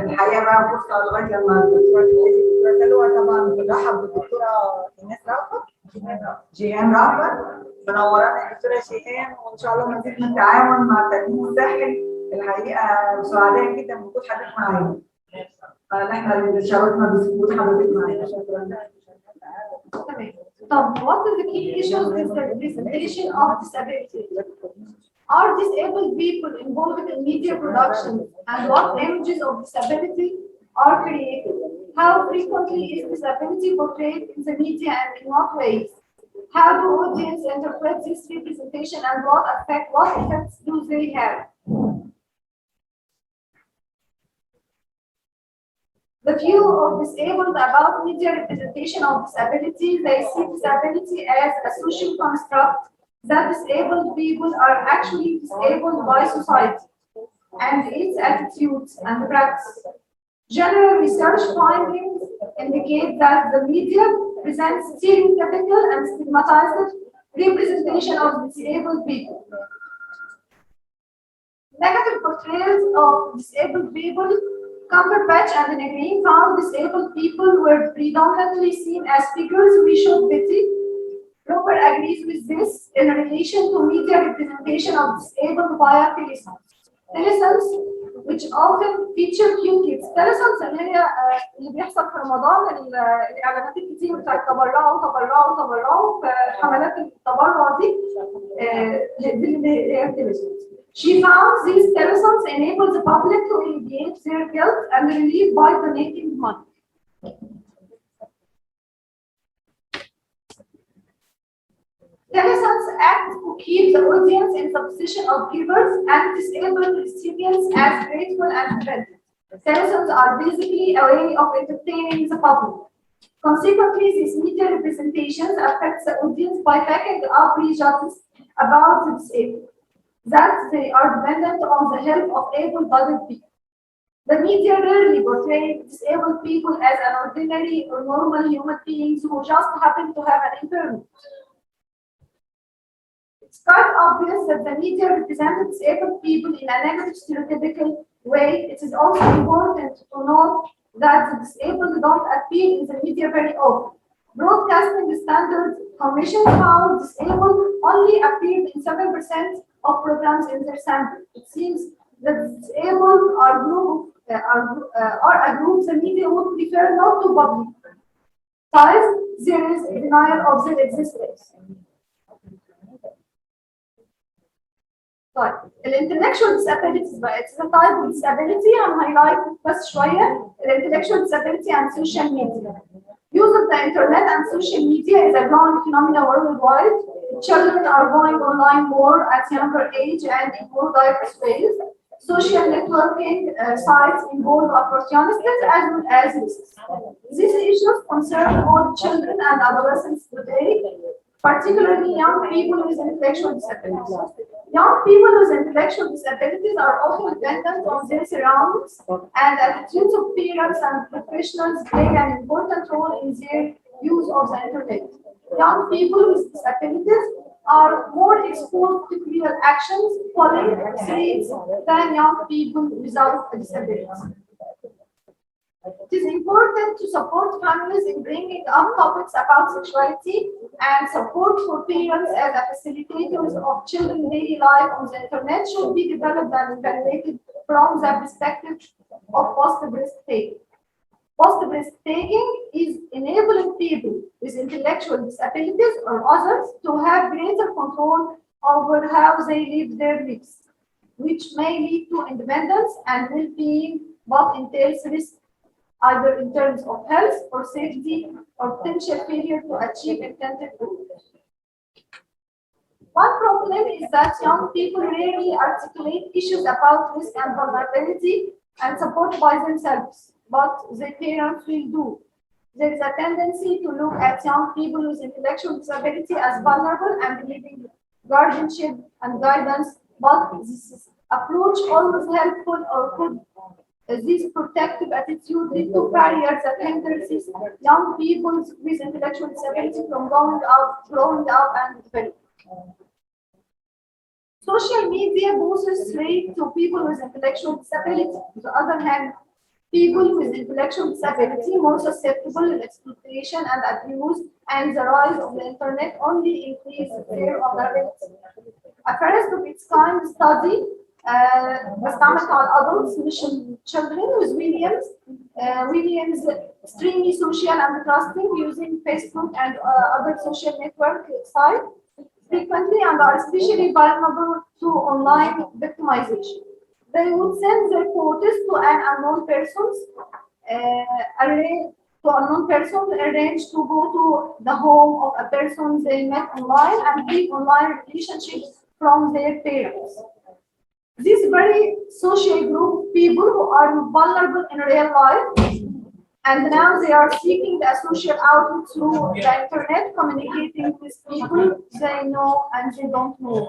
الحقيقه بقى فرصه لغايه لما الدكتوره سلوى طبعا بنرحب بالدكتوره ايناس رأفت جيهان رأفت منورانا الدكتوره جيهان، وان شاء الله مزيد من التعاون مع التأمين الصحي. الحقيقه سعداء جدا بوجود حضرتك معانا. احنا اللي شرفنا بوجود حضرتك معانا. شكرا. طب what are the key issues with the representation of disability? Are disabled people involved in media production, and what images of disability are created? How frequently is disability portrayed in the media and in what ways? How do audience interpret this representation, and what effects do they have? The view of disabled about media representation of disability, they see disability as a social construct that disabled people are actually disabled by society and its attitudes and practice. General research findings indicate that the media presents stereotypical and stigmatized representation of disabled people. Negative portrayals of disabled people, Cumberbatch and Negrin found disabled people were predominantly seen as figures we should pity. Roper agrees with this in relation to media representation of disabled via telesons. Telesons, which often feature cute kids. Telesons اللي بيحصل في رمضان، الاعلانات الكتير بتاعت تبرعوا تبرعوا تبرعوا في حملات التبرع دي اللي هي telesons. She found these telesons enable the public to alleviate their guilt and relief by donating money. Telesons act to keep the audience in the position of givers and disabled recipients as grateful and friendly. Telesons are basically a way of entertaining the public. Consequently, these media representations affect the audience by backing up prejudices about the disabled, that they are dependent on the help of able-bodied people. The media rarely portray disabled people as an ordinary or normal human beings who just happen to have an impairment. It's quite obvious that the media represented disabled people in a negative stereotypical way. It is also important to note that the disabled don't appear in the media very often. Broadcasting Standards Commission found disabled only appeared in 7% of programs in their sample. It seems that disabled are a group the media would prefer not to publicize. There is denial of their existence. طيب الانتلكشوال disabilities بقى it's a type of disability هنهايلايت بس شويه. الانتلكشوال disability and social media. Use of the internet and social media is a growing phenomenon worldwide. Children are going online more at younger age and in more diverse ways. Social networking sites involve opportunities as well as risks. These issues concern all children and adolescents today, particularly young people with intellectual disabilities. Young people with intellectual disabilities are often dependent on their surroundings, and attitudes of parents and professionals play an important role in their use of the internet. Young people with disabilities are more exposed to criminal actions, politics, than young people without disabilities. It is important to support families in bringing up topics about sexuality and support for parents as facilitators of children's daily life on the internet should be developed and evaluated from the perspective of post-breastfeeding. Post-breastfeeding is enabling people with intellectual disabilities or others to have greater control over how they live their lives, which may lead to independence and well-being, but entails risk either in terms of health or safety or potential failure to achieve intended goals. One problem is that young people rarely articulate issues about risk and vulnerability and support by themselves, but their parents will do. There is a tendency to look at young people with intellectual disability as vulnerable and needing guardianship and guidance, but this approach always helpful or could This protective attitude leads to barriers that hinder young people with intellectual disability from growing up and developing. Social media poses threat to people with intellectual disability. On the other hand, people with intellectual disability more susceptible to exploitation and abuse, and the rise of the internet only increase their vulnerability. A first of its kind study واستعملت على adults مش children with Williams extremely social and trusting using Facebook and other social network sites frequently and are especially vulnerable to online victimization. They would send their photos to an unknown person arranged to go to the home of a person they met online and keep online relationships from their parents. This very social group of people who are vulnerable in real life, and now they are seeking a social outlet through the internet, communicating with people they know and they don't know.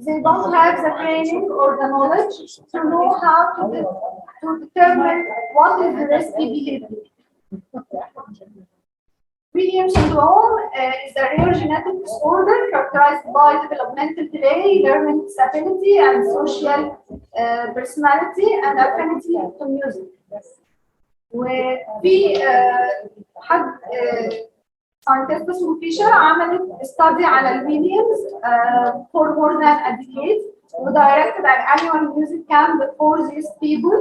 They don't have the training or the knowledge to know how to determine what is the risky behavior. Williams syndrome is a rare genetic disorder characterized by developmental delay, learning disability, and social personality and affinity to music. وفي حد scientist اسمه فيشر عملت study على الويليامز for more than a decade directed an annual music camp for these people.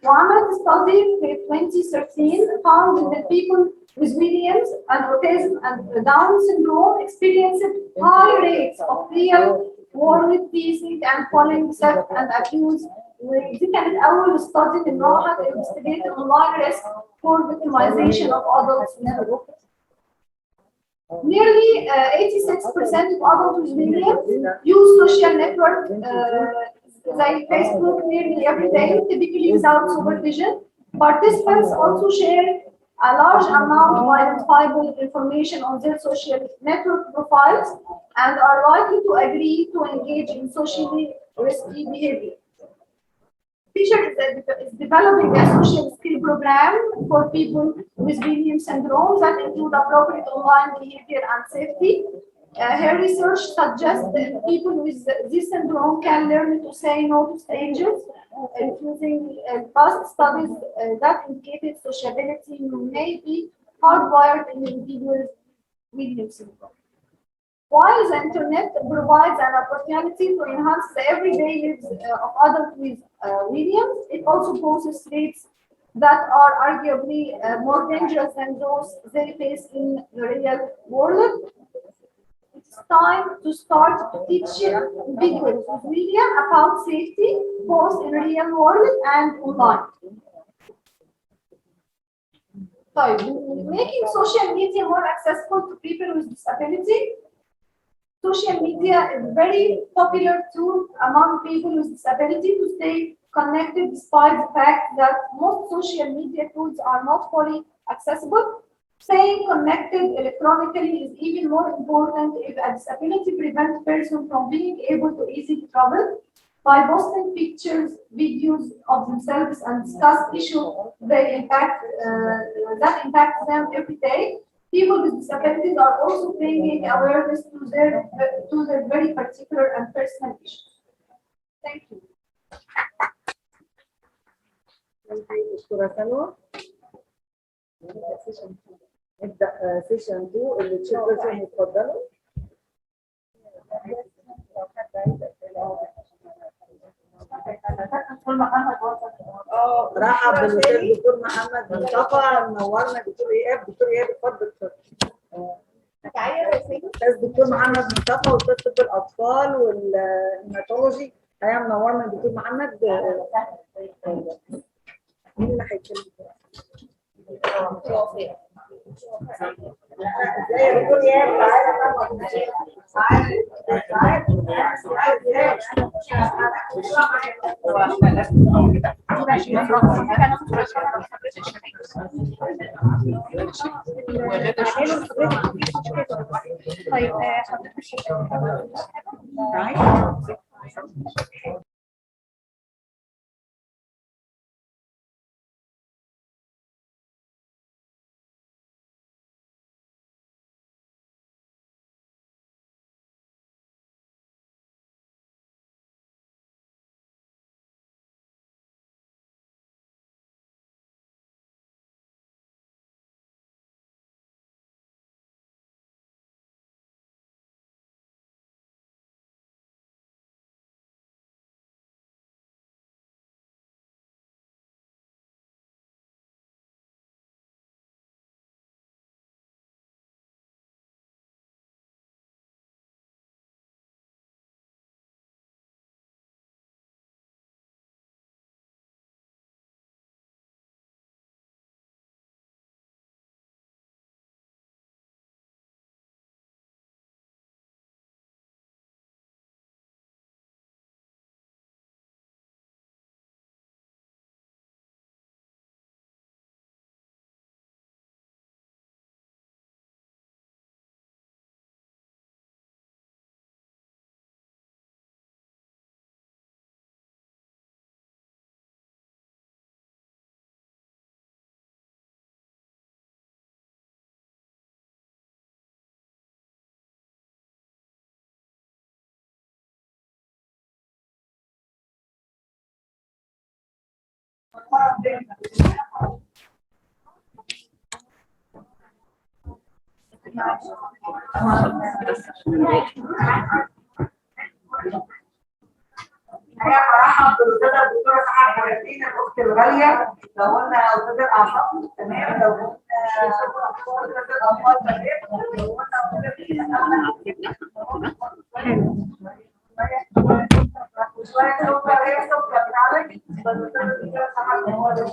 وعملت study في 2013 found that people with Williams and autism and Down syndrome experienced high rates of real world teasing and bullying, theft and abuse. ودي كانت أول study من نوعها to investigate online risk for victimization of adults. Nearly 86% of adults with Williams use social network like Facebook nearly every day, typically without supervision. Participants also share a large amount of identifiable information on their social network profiles and are likely to agree to engage in socially risky behavior. Fisher is developing a social skill program for people with Williams syndrome that include appropriate online behavior and safety. Her research suggests that people with this syndrome can learn to say no to strangers, including past studies that indicated sociability may be hardwired in individuals with Williams syndrome. While the internet provides an opportunity to enhance the everyday lives of adults with Williams, it also poses threats that are arguably more dangerous than those they face in the real world. It's time to start teaching individuals with Williams about safety, both in real world and online. So, making social media more accessible to people with disability. Social media is a very popular tool among people with disability to stay connected despite the fact that most social media tools are not fully accessible. Staying connected electronically is even more important if a disability prevents a person from being able to easily travel. By posting pictures, videos of themselves and discuss issues that impact them every day, people with disabilities are also bringing awareness to their very particular and personal issues. Thank you. دكتورة سلوى. نبدأ سيشن 2 اللي تشيربرسون اتفضلوا. رحب بالاستاذ دكتور محمد مصطفى منورنا. دكتور ايهاب اتفضل. الاستاذ دكتور محمد مصطفى استاذ طب الاطفال والهيماتولوجي هيا منورنا. دكتور محمد مين اللي هيتكلم؟ ازاي يا دكتور ايهاب؟ طيب برحب بالاستاذه الدكتوره سعاد حياتين الاخت الغاليه. لو قلنا استاذ الاعصاب تمام، لو قلنا استاذ الاطفال تمام، لو قلنا وشويه سكر هي سكر فعلا، بس الاستاذه الدكتوره سعاد هو اللي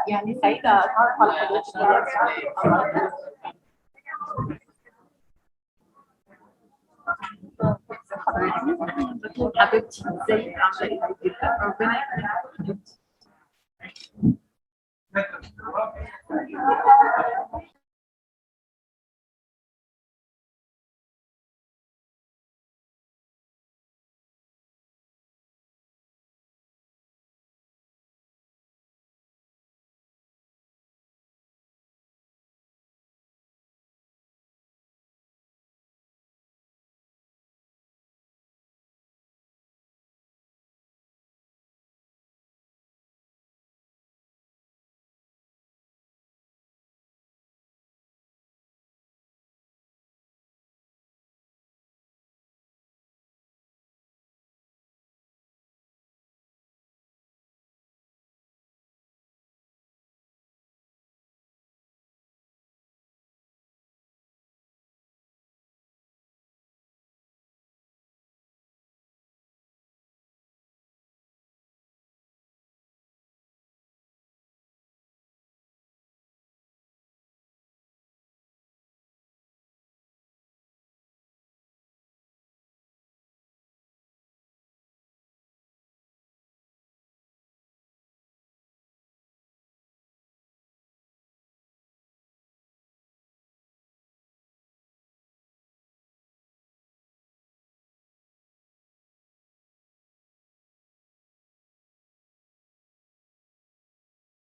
يعني سعيدة أتعرف على حضرتك. حبيبتي ازيك عاملة ايه؟ ربنا يخليك.